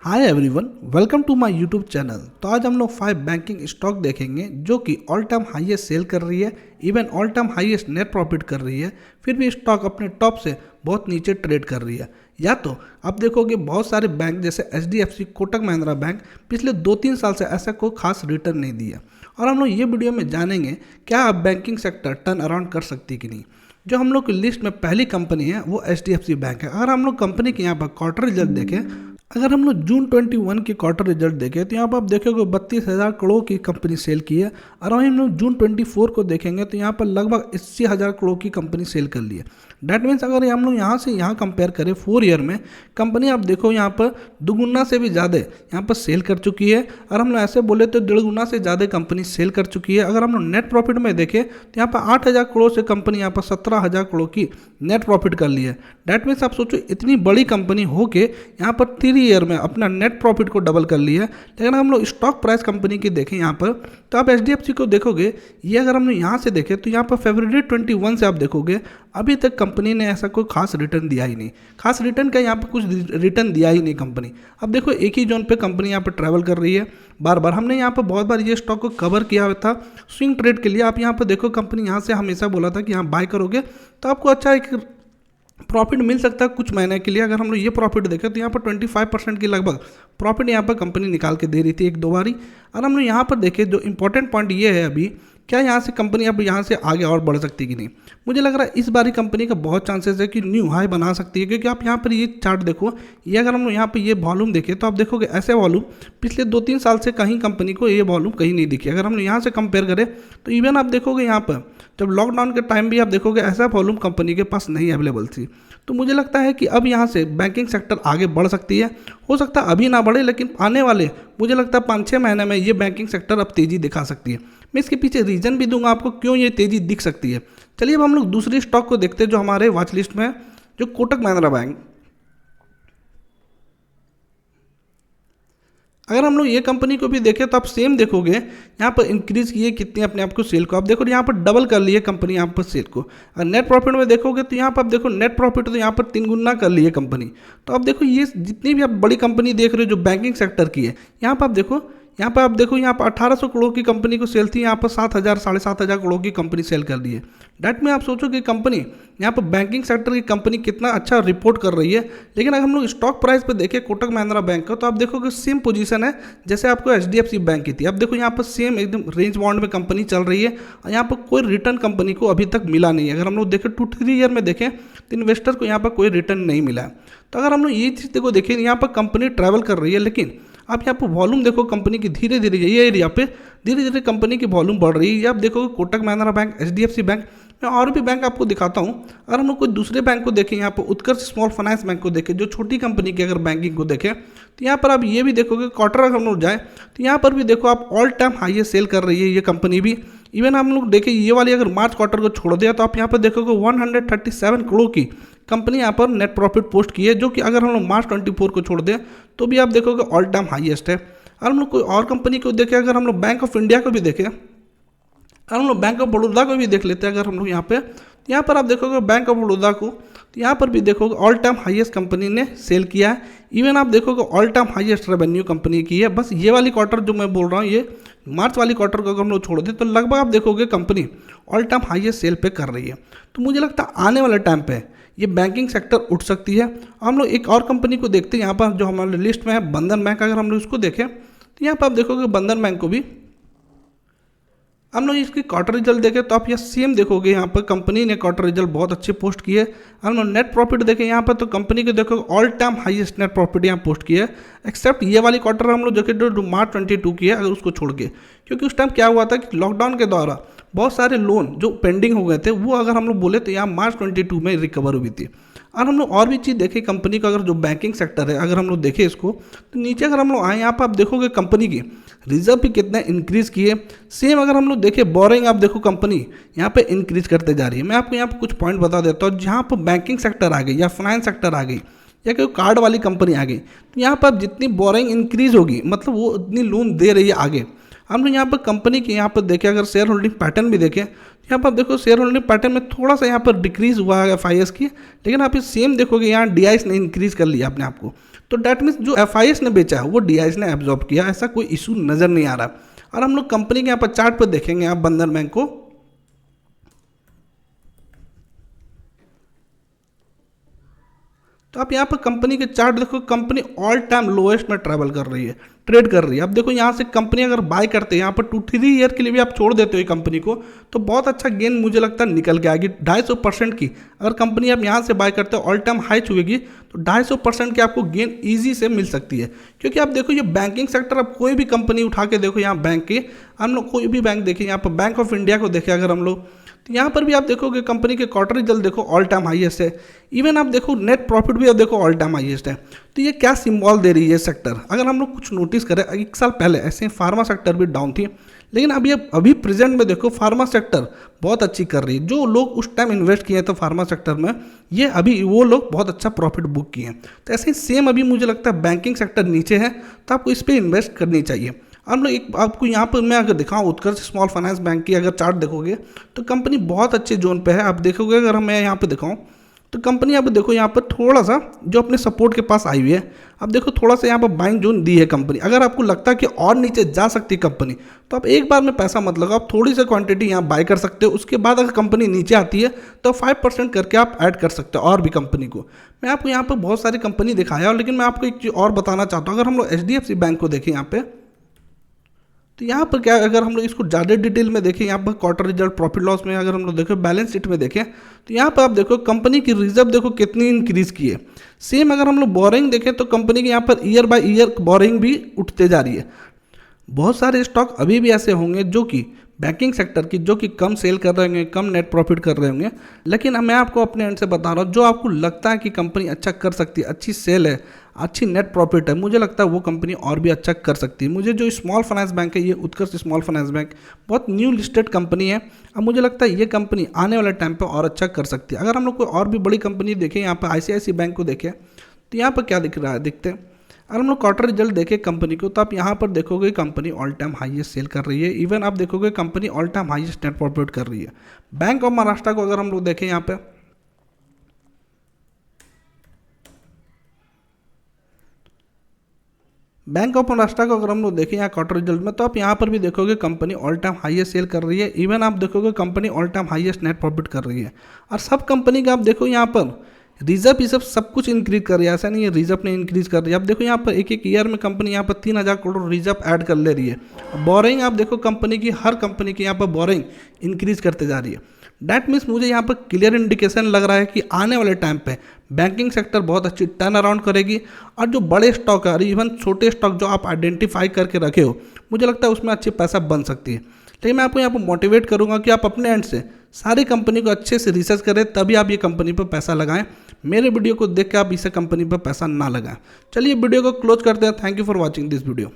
Hi everyone, welcome to my YouTube channel. तो आज हम लोग 5 बैंकिंग स्टॉक देखेंगे जो कि ऑल टाइम हाईएस्ट सेल कर रही है, even all time highest net profit कर रही है। फिर भी स्टॉक अपने टॉप से बहुत नीचे ट्रेड कर रही है। या तो आप देखोगे बहुत सारे बैंक जैसे HDFC, कोटक महिंद्रा बैंक पिछले 2-3 साल से ऐसा कोई खास रिटर्न नहीं दिया। और हम लोग ये वीडियो में जानेंगे क्या अब बैंकिंग सेक्टर टर्न अराउंड कर सकती कि नहीं। जो हम लोग की लिस्ट में पहली कंपनी है वो HDFC बैंक है। अगर हम लोग कंपनी के यहाँ पर क्वार्टर रिजल्ट देखें, अगर हम लोग जून 21 के क्वार्टर रिजल्ट देखें तो यहाँ पर आप देखोगे 32,000 करोड़ की कंपनी सेल की है। और वहीं हम लोग जून 24 को देखेंगे तो यहाँ पर लगभग 80,000 करोड़ की कंपनी सेल कर ली है। डैट मीन्स अगर हम लोग यहाँ से यहाँ कंपेयर करें 4 ईयर में, कंपनी आप देखो यहाँ पर दुगुना से भी ज़्यादा यहाँ पर सेल कर चुकी है। और हम लोग ऐसे बोले तो 1.5 गुना से ज़्यादा कंपनी सेल कर चुकी है। अगर हम लोग नेट प्रॉफिट में देखें तो यहाँ पर 8,000 करोड़ से कंपनी यहाँ पर 17,000 करोड़ की नेट प्रॉफिट कर ली है। डैट मीन्स आप सोचो इतनी बड़ी कंपनी होके यहाँ पर 3 ईयर में अपना नेट प्रॉफिट को डबल कर लिया है। लेकिन हम लोग स्टॉक प्राइस कंपनी की देखें यहाँ पर तो आप HDFC को देखोगे, ये अगर हम लोग यहाँ से देखें तो यहाँ पर फरवरी 21 से आप देखोगे अभी तक कंपनी ने ऐसा कोई खास रिटर्न दिया ही नहीं। खास रिटर्न का यहाँ पर कुछ रिटर्न दिया ही नहीं कंपनी। अब देखो एक ही जोन पे कंपनी यहाँ पर ट्रैवल कर रही है। बार बार हमने यहाँ पर बहुत बार ये स्टॉक को कवर किया हुआ था स्विंग ट्रेड के लिए। आप यहाँ पर देखो कंपनी यहाँ से हमेशा बोला था कि यहाँ बाय करोगे तो आपको अच्छा एक प्रॉफिट मिल सकता है कुछ महीने के लिए। अगर हम लोग ये प्रॉफिट देखें तो यहाँ पर 25% की लगभग प्रॉफिट यहाँ पर कंपनी निकाल के दे रही थी 1-2 बारी। और हम लोग यहाँ पर देखें जो इंपॉर्टेंट पॉइंट ये है, अभी क्या यहाँ से कंपनी अब यहाँ से आगे और बढ़ सकती है कि नहीं। मुझे लग रहा है इस बारी कंपनी का बहुत चांसेस है कि न्यू हाई बना सकती है। क्योंकि आप यहाँ पर ये चार्ट देखो, ये अगर हम लोग यहाँ पर ये वॉल्यूम देखें तो आप देखोगे ऐसे वॉल्यूम पिछले 2-3 साल से कहीं कंपनी को ये वॉल्यूम कहीं नहीं दिखी। अगर हम लोग यहाँ से कंपेयर करें तो इवन आप देखोगे यहाँ पर जब लॉकडाउन के टाइम भी आप देखोगे ऐसा वॉल्यूम कंपनी के पास नहीं अवेलेबल थी। तो मुझे लगता है कि अब यहाँ से बैंकिंग सेक्टर आगे बढ़ सकती है। हो सकता है अभी ना बढ़े, लेकिन आने वाले मुझे लगता है 5-6 महीने में ये बैंकिंग सेक्टर अब तेज़ी दिखा सकती है। मैं इसके पीछे रीज़न भी दूंगा आपको क्यों ये तेज़ी दिख सकती है। चलिए अब हम लोग दूसरी स्टॉक को देखते हैं जो हमारे वॉच लिस्ट में है, जो कोटक महिंद्रा बैंक। अगर हम लोग ये कंपनी को भी देखें तो आप सेम देखोगे यहाँ पर इंक्रीज किए कितनी अपने आप को सेल को। आप देखो यहाँ पर डबल कर लिए कंपनी यहाँ पर सेल को। अगर नेट प्रॉफिट में देखोगे तो यहाँ पर आप देखो नेट प्रॉफिट तो यहाँ पर 3 गुना कर लिए कंपनी। तो आप देखो ये जितनी भी आप बड़ी कंपनी देख रहे हो जो बैंकिंग सेक्टर की है, यहाँ पर आप देखो यहाँ पर 1800 करोड़ की कंपनी को सेल थी, यहाँ पर 7,000 साढ़े 7,000 करोड़ की कंपनी सेल कर दी है। डैट में आप सोचो कि कंपनी यहाँ पर बैंकिंग सेक्टर की कंपनी कितना अच्छा रिपोर्ट कर रही है। लेकिन अगर हम लोग स्टॉक प्राइस पे देखें कोटक महिंद्रा बैंक का तो आप देखोगे सेम पोजीशन है जैसे आपको HDFC बैंक की थी। अब देखो यहाँ पर सेम एकदम रेंज बाउंड में कंपनी चल रही है और यहाँ पर कोई रिटर्न कंपनी को अभी तक मिला नहीं है। अगर हम लोग देखें 2-3 ईयर में देखें तो इन्वेस्टर को यहाँ पर कोई रिटर्न नहीं मिला है। तो अगर हम लोग ये चीज़ देखो देखें, यहाँ पर कंपनी ट्रैवल कर रही है, लेकिन आप यहाँ पर वॉल्यूम देखो कंपनी की धीरे धीरे ये एरिया पे धीरे धीरे कंपनी की वॉल्यूम बढ़ रही है। ये आप देखोगे Kotak Mahindra bank, HDFC bank. मैं और भी बैंक आपको दिखाता हूँ। अगर हम लोग कोई दूसरे बैंक को देखें, यहाँ पर उत्कर्ष स्मॉल फाइनेंस बैंक को देखें जो छोटी कंपनी की अगर बैंकिंग को देखें तो यहाँ पर आप ये भी देखोगे क्वार्टर अगर हम लोग जाए तो यहाँ पर भी देखो आप ऑल टाइम हाईएस्ट सेल कर रही है ये कंपनी भी। इवन हम लोग देखें ये वाली अगर मार्च क्वार्टर को छोड़ दिया तो आप यहाँ पर देखोगे 137 करोड़ की कंपनी यहाँ पर नेट प्रॉफिट पोस्ट की है, जो कि अगर हम लोग मार्च 24 को छोड़ दें तो भी आप देखोगे ऑल टाइम हाईएस्ट है। और हम लोग कोई और कंपनी को देखें, अगर हम लोग बैंक ऑफ इंडिया को भी देखें, अगर हम लोग बैंक ऑफ बड़ौदा को भी देख लेते हैं अगर हम लोग यहाँ पर आप देखोगे बैंक ऑफ बड़ौदा को तो यहाँ पर भी देखोगे ऑल टाइम हाईएस्ट कंपनी ने सेल किया है। इवन आप देखोगे all time highest revenue company की है। बस ये वाली क्वार्टर जो मैं बोल रहा हूँ, ये मार्च वाली क्वार्टर को अगर हम लोग छोड़ दें तो लगभग आप देखोगे company all time highest sale पे कर रही है। तो मुझे लगता है आने वाले टाइम पे ये बैंकिंग सेक्टर उठ सकती है। हम लोग एक और कंपनी को देखते हैं यहाँ पर जो हमारे लिस्ट में है, बंधन बैंक। अगर हम लोग इसको देखें तो यहाँ पर आप देखोगे बंधन बैंक को भी हम लोग इसकी क्वार्टर रिजल्ट देखें तो आप ये सेम देखोगे यहाँ पर कंपनी ने क्वार्टर रिजल्ट बहुत अच्छे पोस्ट किए। हम लोग नेट प्रॉफिट देखें यहाँ पर तो कंपनी के देखो all time highest net profit यहाँ पोस्ट किया है, एक्सेप्ट ये वाली क्वार्टर हम लोग देखें जो मार्च 22 की है अगर उसको छोड़ के। क्योंकि उस टाइम क्या हुआ था कि लॉकडाउन के दौरान बहुत सारे लोन जो पेंडिंग हो गए थे वो अगर हम लोग बोले तो यहाँ मार्च 22 में रिकवर हुई थी। और हम लोग और भी चीज़ देखें कंपनी का, अगर जो बैंकिंग सेक्टर है अगर हम लोग देखें इसको तो नीचे अगर हम लोग आए यहाँ पर आप देखोगे कंपनी की रिजर्व भी कितना इंक्रीज़ किए। सेम अगर हम लोग देखें बोरिंग, आप देखो कंपनी यहाँ पे इंक्रीज करते जा रही है। मैं आपको यहाँ पर कुछ पॉइंट बता देता हूँ। जहाँ पर बैंकिंग सेक्टर आ गई या फाइनेंस सेक्टर आ गई या कोई कार्ड वाली कंपनी आ गई तो यहाँ पर जितनी बोरिंग इंक्रीज होगी मतलब वो उतनी लोन दे रही है आगे। हम लोग यहाँ पर कंपनी के यहाँ पर देखें, अगर शेयर होल्डिंग पैटर्न भी देखें यहाँ पर देखो शेयर होल्डिंग पैटर्न में थोड़ा सा यहाँ पर डिक्रीज हुआ है FIS की, लेकिन आप इस सेम देखोगे यहाँ DIS ने इंक्रीज कर लिया अपने आप को। तो डैट मीन्स जो FIS ने बेचा है वो DIS ने एब्जॉर्ब किया, ऐसा कोई इशू नज़र नहीं आ रहा। और हम लोग कंपनी के यहाँ पर चार्ट पर देखेंगे आप बंधन बैंक को, तो आप यहाँ पर कंपनी के चार्ट देखो, कंपनी ऑल टाइम लोएस्ट में ट्रैवल कर रही है, ट्रेड कर रही है। अब देखो यहाँ से कंपनी अगर बाय करते हैं यहाँ पर 2-3 ईयर के लिए भी आप छोड़ देते हो कंपनी को, तो बहुत अच्छा गेन मुझे लगता है निकल के आएगी। 250% की अगर कंपनी आप यहाँ से बाय करते हो ऑल टाइम हाई छुएगी, तो 250% की आपको गेन ईजी से मिल सकती है। क्योंकि आप देखो ये बैंकिंग सेक्टर, आप कोई भी कंपनी उठा के देखो यहाँ बैंक के, हम लोग कोई भी बैंक देखें, यहाँ पर बैंक ऑफ इंडिया को देखें अगर हम लोग, तो यहाँ पर भी आप देखोगे कंपनी के क्वार्टर रिजल्ट देखो ऑल टाइम हाईएस्ट है। इवन आप देखो नेट प्रॉफिट भी आप देखो ऑल टाइम हाईएस्ट है। तो ये क्या सिंबल दे रही है सेक्टर, अगर हम लोग कुछ नोटिस करें, 1 साल पहले ऐसे फार्मा सेक्टर भी डाउन थी, लेकिन अभी प्रेजेंट में देखो फार्मा सेक्टर बहुत अच्छी कर रही है। जो लोग उस टाइम इन्वेस्ट किए तो फार्मा सेक्टर में, ये अभी वो लोग बहुत अच्छा प्रॉफिट बुक किए हैं। तो ऐसे ही सेम अभी मुझे लगता है बैंकिंग सेक्टर नीचे है, तो आपको इस पर इन्वेस्ट करनी चाहिए। हम लोग एक आपको यहाँ पर मैं अगर दिखाऊँ उत्कर्ष स्मॉल फाइनेंस बैंक की अगर चार्ट देखोगे, तो कंपनी बहुत अच्छे जोन पे है। आप देखोगे अगर मैं यहाँ पे दिखाऊँ, तो कंपनी आप देखो यहाँ पर थोड़ा सा जो अपने सपोर्ट के पास आई हुई है, अब देखो थोड़ा सा यहाँ पर बाइंग जोन दी है कंपनी। अगर आपको लगता है कि और नीचे जा सकती है कंपनी, तो आप एक बार में पैसा मत लगाओ, आप थोड़ी सी क्वांटिटी यहाँ बाय कर सकते हो। उसके बाद अगर कंपनी नीचे आती है तो 5% करके आप ऐड कर सकते हो और भी कंपनी को। मैं आपको यहाँ पर बहुत सारी कंपनी दिखाया, लेकिन मैं आपको एक चीज़ और बताना चाहता हूँ। अगर हम लोग HDFC बैंक को देखें यहाँ पे, तो यहाँ पर क्या, अगर हम लोग इसको ज़्यादा डिटेल में देखें, यहाँ पर क्वार्टर रिजल्ट प्रॉफिट लॉस में अगर हम लोग देखें, बैलेंस शीट में देखें, तो यहाँ पर आप देखो कंपनी की रिजर्व देखो कितनी इंक्रीज की है। सेम अगर हम लोग बोरिंग देखें, तो कंपनी के यहाँ per year by year boring भी उठते जा रही है। बहुत सारे स्टॉक अभी भी ऐसे होंगे जो कि बैंकिंग सेक्टर की, जो कि कम सेल कर रहे होंगे, कम नेट प्रॉफिट कर रहे होंगे, लेकिन मैं आपको अपने एंड से बता रहा हूँ, जो आपको लगता है कि कंपनी अच्छा कर सकती है, अच्छी सेल है, अच्छी नेट प्रॉफिट है, मुझे लगता है वो कंपनी और भी अच्छा कर सकती है। मुझे जो स्मॉल फाइनेंस बैंक है, ये उत्कर्ष स्मॉल फाइनेंस बैंक बहुत न्यू लिस्टेड कंपनी है। अब मुझे लगता है ये कंपनी आने वाले टाइम पर और अच्छा कर सकती है। अगर हम लोग कोई और भी बड़ी कंपनी देखें, यहाँ पर ICICI बैंक को देखें, तो यहाँ पर क्या दिख रहा है, देखते हैं। अगर हम लोग क्वार्टर रिजल्ट देखें कंपनी को, तो आप यहाँ पर देखोगे company all time highest sale कर रही है। इवन आप देखोगे company all time highest net profit कर रही है। बैंक ऑफ महाराष्ट्र को अगर हम लोग देखें, यहाँ पे बैंक ऑफ महाराष्ट्र को अगर हम लोग देखें यहाँ क्वार्टर रिजल्ट में, तो आप यहाँ पर भी देखोगे company all time highest sale कर रही है। इवन आप देखोगे company all time highest net profit कर रही है। और सब कंपनी का आप देखो यहाँ पर रिजर्व ये सब कुछ इंक्रीज कर रही है, ऐसा नहीं है रिजर्व ने इंक्रीज कर रही है। आप देखो यहाँ पर एक ईयर में कंपनी यहाँ पर 3000 करोड़ रिजर्व ऐड कर ले रही है। बोरिंग आप देखो कंपनी की, हर कंपनी की यहाँ पर बोरिंग इंक्रीज करते जा रही है। डैट मीन्स मुझे यहाँ पर क्लियर इंडिकेशन लग रहा है कि आने वाले टाइम पे बैंकिंग सेक्टर बहुत अच्छी टर्न अराउंड करेगी। और जो बड़े स्टॉक है, इवन छोटे स्टॉक जो आप आइडेंटिफाई करके रखे हो, मुझे लगता है उसमें अच्छी पैसा बन सकती है। लेकिन मैं आपको यहाँ पर मोटिवेट करूँगा कि आप अपने एंड से सारी कंपनी को अच्छे से रिसर्च करें, तभी आप ये कंपनी पर पैसा लगाएं। मेरे वीडियो को देख के आप इसे कंपनी पर पैसा ना लगाएं। चलिए वीडियो को क्लोज करते हैं। Thank you for watching this video.